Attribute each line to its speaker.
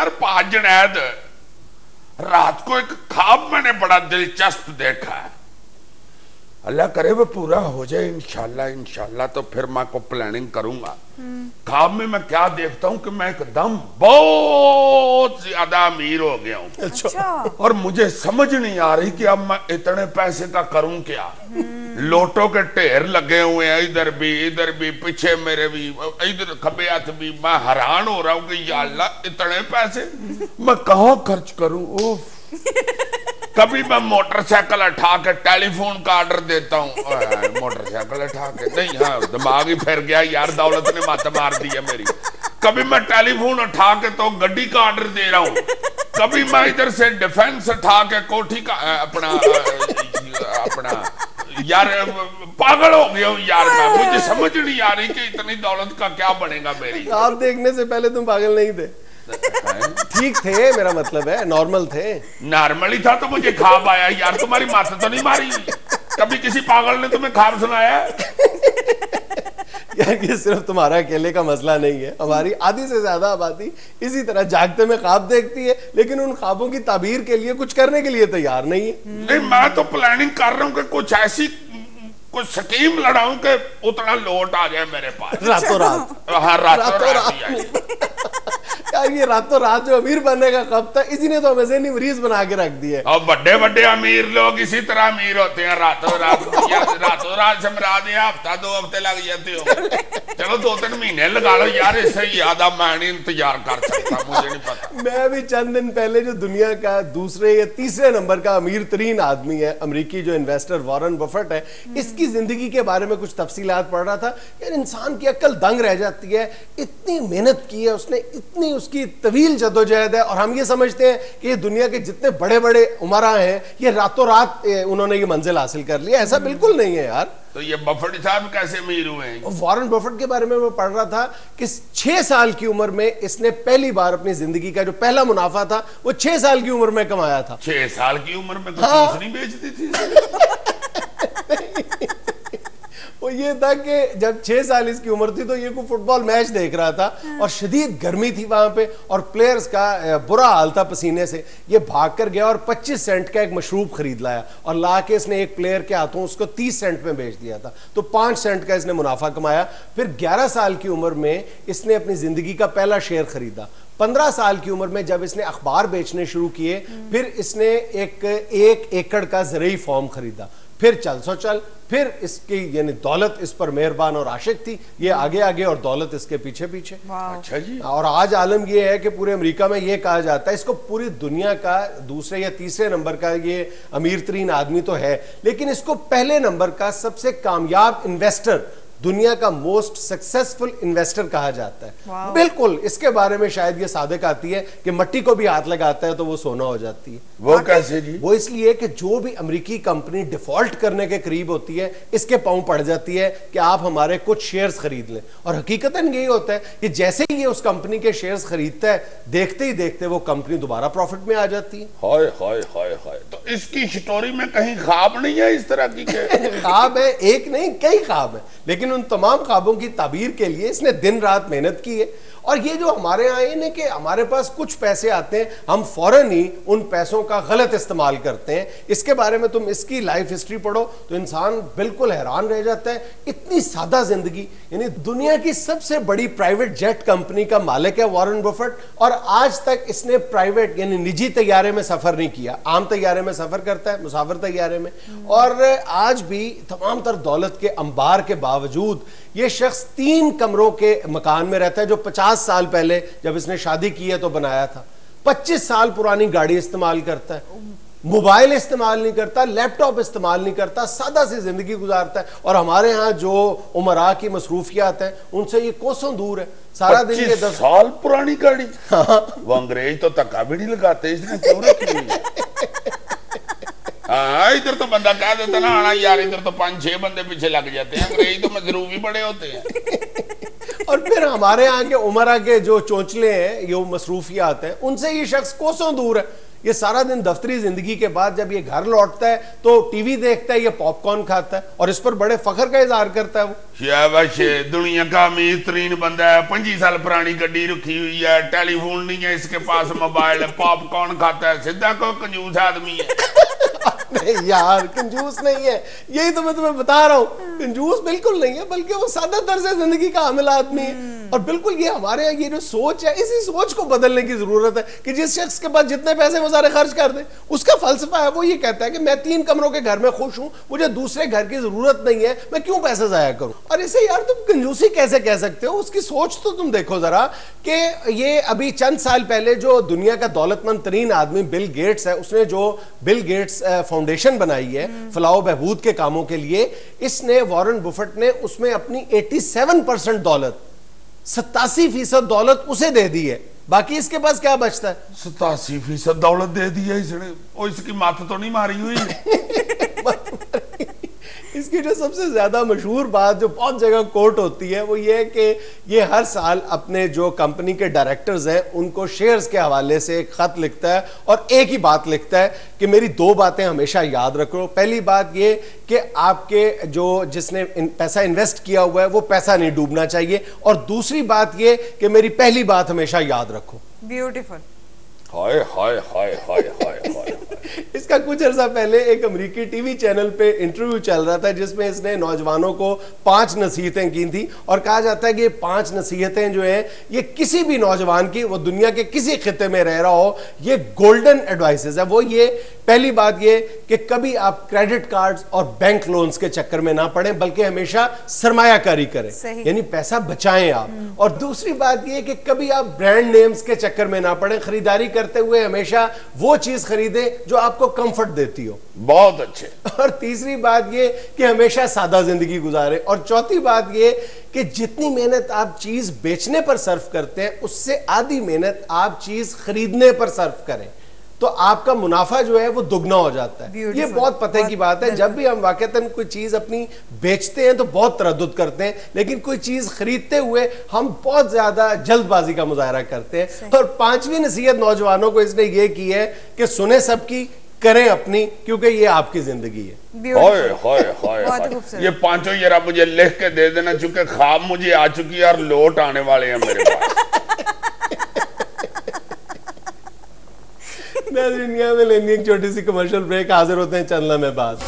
Speaker 1: यार पाज जुनैद, रात को एक ख्वाब मैंने बड़ा दिलचस्प देखा है। अल्लाह करे वो पूरा हो जाए इंशाल्लाह इंशाल्लाह, तो फिर मैं को प्लानिंग करूंगा। ख्वाब में मैं क्या देखता हूं कि मैं एकदम बहुत ज्यादा अमीर हो गया हूं।
Speaker 2: अच्छा। और
Speaker 1: मुझे समझ नहीं आ रही कि अब मैं इतने पैसे का करूं क्या। लोटो के ढेर लगे हुए हैं, इधर भी पीछे मेरे भी, इधर खबे हाथ भी। मैं हैरान हो रहा हूं कि या अल्लाह इतने पैसे मैं कहां खर्च करूं। उफ। कभी मैं मोटरसाइकिल उठा के टेलीफोन का ऑर्डर देता हूँ। मोटरसाइकिल उठा के नहीं, हाँ दिमाग ही फिर गया यार, दौलत ने मत मार दी है मेरी। कभी मैं टेलीफोन उठा के तो गड्डी का ऑर्डर दे रहा हूँ, कभी मैं इधर से डिफेंस उठा के कोठी का अपना यार पागल हो गया हूँ यार मैं। मुझे समझ नहीं आ रही कि इतनी दौलत का क्या बनेगा मेरी।
Speaker 3: आप देखने से पहले तुम पागल नहीं थे, ठीक थे, मेरा मतलब है नॉर्मल थे।
Speaker 1: नॉर्मल ही था तो मुझे ख्वाब आया यार। तुम्हारी माता तो नहीं मारी? कभी किसी पागल ने तुम्हें ख्वाब सुनाया?
Speaker 3: यार ये सिर्फ तुम्हारा अकेले का मसला नहीं है, हमारी आधी से ज्यादा आबादी इसी तरह जागते में ख्वाब देखती है, लेकिन उन ख्वाबों की ताबीर के लिए कुछ करने के लिए तैयार नहीं है।
Speaker 1: नहीं, मैं तो प्लानिंग कर रहा हूँ कि कुछ ऐसी कुछ स्कीम लड़ाऊं कि उतना लोट आ जाए मेरे पास
Speaker 3: रातों रात।
Speaker 1: हाँ रातों रात।
Speaker 3: यार ये रातों रात जो अमीर बनने का कब था, इसी ने तो हमें ज़हनी मरीज बना के रख दिया।
Speaker 1: और बड़े बड़े अमीर लोग इसी तरह अमीर होते हैं, रातों रात। रातों रात समरा दिया, हफ्ता 2 हफ्ते लग जाते हो। चलो 2-3 महीने लगा लो यार, इससे ज्यादा मैं नहीं इंतजार कर सकता, मुझे नहीं पता।
Speaker 3: मैं भी चंद दिन पहले जो दुनिया का दूसरे या तीसरे नंबर का अमीर तरीन आदमी है, अमेरिकी जो इन्वेस्टर वॉरेन बफेट है, इसकी जिंदगी के बारे में कुछ तफसीलात पढ़ रहा था। यार इंसान की अक्ल दंग रह जाती है, इतनी मेहनत की है उसने, इतनी उसकी तवील जद्दोजहद है, और हम ये समझते हैं कि ये दुनिया के जितने बड़े बड़े उमरा हैं ये रातों रात उन्होंने ये मंजिल हासिल कर लिया। ऐसा बिल्कुल नहीं है यार।
Speaker 1: तो ये बफेट साहब कैसे अमीर हुए हैं?
Speaker 3: वॉरेन बफेट के बारे में मैं पढ़ रहा था कि 6 साल की उम्र में इसने पहली बार अपनी जिंदगी का जो पहला मुनाफा था वो 6 साल की उम्र में कमाया था।
Speaker 1: 6 साल की उम्र में कुछ चीज नहीं बेचती थी?
Speaker 3: वो ये था कि जब 6 साल इसकी उम्र थी तो ये कोई फुटबॉल मैच देख रहा था और शदीद गर्मी थी वहां पे और प्लेयर्स का बुरा हाल था पसीने से। ये भाग कर गया और 25 सेंट का एक मशरूब खरीद लाया और ला के इसने एक प्लेयर के हाथों उसको 30 सेंट में बेच दिया था, तो 5 सेंट का इसने मुनाफा कमाया। फिर 11 साल की उम्र में इसने अपनी जिंदगी का पहला शेयर खरीदा। 15 साल की उम्र में जब इसने अखबार बेचने शुरू किए, फिर इसने एक एकड़ का ज़रई फॉर्म खरीदा। फिर चल सो चल, फिर इसकी यानी दौलत इस पर मेहरबान और आशिक थी, ये आगे आगे और दौलत इसके पीछे पीछे।
Speaker 1: अच्छा जी।
Speaker 3: और आज आलम ये है कि पूरे अमेरिका में ये कहा जाता है, इसको पूरी दुनिया का दूसरे या तीसरे नंबर का ये अमीर तरीन आदमी तो है, लेकिन इसको पहले नंबर का सबसे कामयाब इन्वेस्टर, दुनिया का मोस्ट सक्सेसफुल इन्वेस्टर कहा जाता है। बिल्कुल इसके बारे में शायद ये सादिक आती है कि मट्टी को भी हाथ लगाता है तो वो सोना हो जाती है।
Speaker 1: वो कैसे जी?
Speaker 3: वो इसलिए कि जो भी अमेरिकी कंपनी डिफॉल्ट करने के करीब होती है, इसके पांव पड़ जाती है कि आप हमारे कुछ शेयर्स खरीद लें। और हकीकतन यही होता है कि जैसे ही ये उस कंपनी के शेयर्स खरीदता है, देखते ही देखते वो कंपनी दोबारा प्रॉफिट में आ जाती है।
Speaker 1: हाय हाय हाय हाय। तो इसकी स्टोरी में कहीं ख्वाब नहीं है इस तरह की?
Speaker 3: ख्वाब है, एक नहीं कई ख्वाब है, लेकिन उन तमाम ख्वाबों की ताबीर के लिए इसने दिन रात मेहनत की है। और ये जो हमारे यहाँ है कि हमारे पास कुछ पैसे आते हैं, हम फौरन ही उन पैसों का गलत इस्तेमाल करते हैं। इसके बारे में तुम इसकी लाइफ हिस्ट्री पढ़ो तो इंसान बिल्कुल हैरान रह जाता है। इतनी सादा जिंदगी, यानी दुनिया की सबसे बड़ी प्राइवेट जेट कंपनी का मालिक है वॉरेन बफेट, और आज तक इसने प्राइवेट यानी निजी तैयारे में सफर नहीं किया। आम तैयारे में सफर करता है, मुसाफिर तैयारे में। और आज भी तमाम तर दौलत के अंबार के बावजूद ये शख्स 3 कमरों के मकान में रहता है, जो 50 साल पहले जब इसने शादी की है तो बनाया था। 25 साल पुरानी गाड़ी इस्तेमाल करता है, मोबाइल इस्तेमाल नहीं करता, लैपटॉप इस्तेमाल नहीं करता, सादा सी जिंदगी गुजारता है। और हमारे यहाँ जो उमरा की मसरूफियात है उनसे ये कोसों दूर है। सारा दिन ये 10
Speaker 1: साल पुरानी गाड़ी। वो अंग्रेज तो धक्का भी नहीं लगाते, इसने क्यों रखी हुई है? हाँ, इधर तो बंदा कह देता ना यार, इधर तो 5-6 बंदे पीछे लग जाते हैं। अंग्रेज तो मजरूफ ही बड़े होते हैं।
Speaker 3: और फिर हमारे यहाँ के उमरा के जो चोंचले हैं, ये मसरूफियात हैं, उनसे ये शख्स कोसों दूर है। ये सारा दिन दफ्तरी जिंदगी के बाद जब ये घर लौटता है तो टीवी देखता है, ये पॉपकॉर्न खाता है और इस पर बड़े फख्र का इजहार करता है। वो
Speaker 1: दुनिया का अमीर तरीन बंदा है, 25 साल पुरानी गड्डी रखी हुई है, टेलीफोन नहीं है इसके पास, मोबाइल है, पॉपकॉर्न खाता है, सीधा को कंजूस आदमी है।
Speaker 3: नहीं यार, कंजूस नहीं है, यही तो मैं तुम्हें बता रहा हूँ, कंजूस बिल्कुल नहीं है, बल्कि वो सादा तर्ज जिंदगी का हामिल आदमी है। और बिल्कुल ये हमारे यहाँ ये जो सोच है, इसी सोच को बदलने की जरूरत है कि जिस शख्स के पास जितने पैसे वो सारे खर्च कर दे। उसका फलसफा है, वो ये कहता है कि मैं 3 कमरों के घर में खुश हूं, मुझे दूसरे घर की जरूरत नहीं है, मैं क्यों पैसे जाया करूं। और इसे यार तुम कंजूसी कैसे कह सकते हो? उसकी सोच तो तुम देखो जरा कि ये अभी चंद साल पहले जो दुनिया का दौलतमंद तरीन आदमी बिल गेट्स है, उसने जो बिल गेट्स फाउंडेशन बनाई है फलाह बहबूद के कामों के लिए, इसने वॉरेन बफेट ने उसमें अपनी 87% दौलत, 87% दौलत उसे दे दी है। बाकी इसके पास क्या बचता है?
Speaker 1: 87% दौलत दे दी है इसने। और इसकी मात तो नहीं मारी हुई?
Speaker 3: इसकी जो सबसे ज्यादा मशहूर बात जो बहुत जगह कोट होती है वो ये है कि ये हर साल अपने जो कंपनी के डायरेक्टर्स हैं उनको शेयर्स के हवाले से एक खत लिखता है और एक ही बात लिखता है कि मेरी 2 बातें हमेशा याद रखो। पहली बात ये कि आपके जो जिसने पैसा इन्वेस्ट किया हुआ है वो पैसा नहीं डूबना चाहिए, और दूसरी बात ये कि मेरी पहली बात हमेशा याद रखो।
Speaker 2: ब्यूटीफुल।
Speaker 1: हाय हाय हाय हाय हाय हाय।
Speaker 3: इसका कुछ अर्सा पहले एक अमेरिकी टीवी चैनल पे इंटरव्यू चल रहा था जिसमें इसने नौजवानों को 5 नसीहतें की थी, और कहा जाता है कि ये 5 नसीहतें जो हैं ये किसी भी नौजवान की, वो दुनिया के किसी खिते में रह रहा हो, ये गोल्डन एडवाइसेस है। वो ये पहली बात ये कि कभी आप क्रेडिट कार्ड्स और बैंक लोन्स के चक्कर में ना पड़े, बल्कि हमेशा सरमायाकारी करें, यानी पैसा बचाएं आप। और दूसरी बात ये कि कभी आप ब्रांड नेम्स के चक्कर में ना पड़े, खरीदारी करते हुए हमेशा वो चीज खरीदें जो आपको कंफर्ट देती हो।
Speaker 1: बहुत अच्छे।
Speaker 3: और तीसरी बात ये कि हमेशा सादा जिंदगी गुजारें। और चौथी बात ये कि जितनी मेहनत आप चीज बेचने पर सर्फ करते हैं उससे आधी मेहनत आप चीज खरीदने पर सर्फ करें, तो आपका मुनाफा जो है वो दुगना हो जाता है। ये बहुत पते की बात है। जब भी हम वाकईतन कोई चीज अपनी बेचते हैं तो बहुत तरद्दुद करते हैं, लेकिन कोई चीज खरीदते हुए हम बहुत ज्यादा जल्दबाजी का मुजाहरा करते हैं। और 5वीं नसीहत नौजवानों को इसने ये की है कि सुने सबकी, करें अपनी, क्योंकि ये आपकी जिंदगी है।
Speaker 1: हाय हाय हाय। ये 5 जरा मुझे लिख के दे देना, चूंकि ख्वाब मुझे आ चुकी है और लौट आने वाले हैं मेरे पास।
Speaker 3: दुनिया में लेंगे एक छोटी सी कमर्शियल ब्रेक, हाजिर होते हैं चंद लम्हे बाद।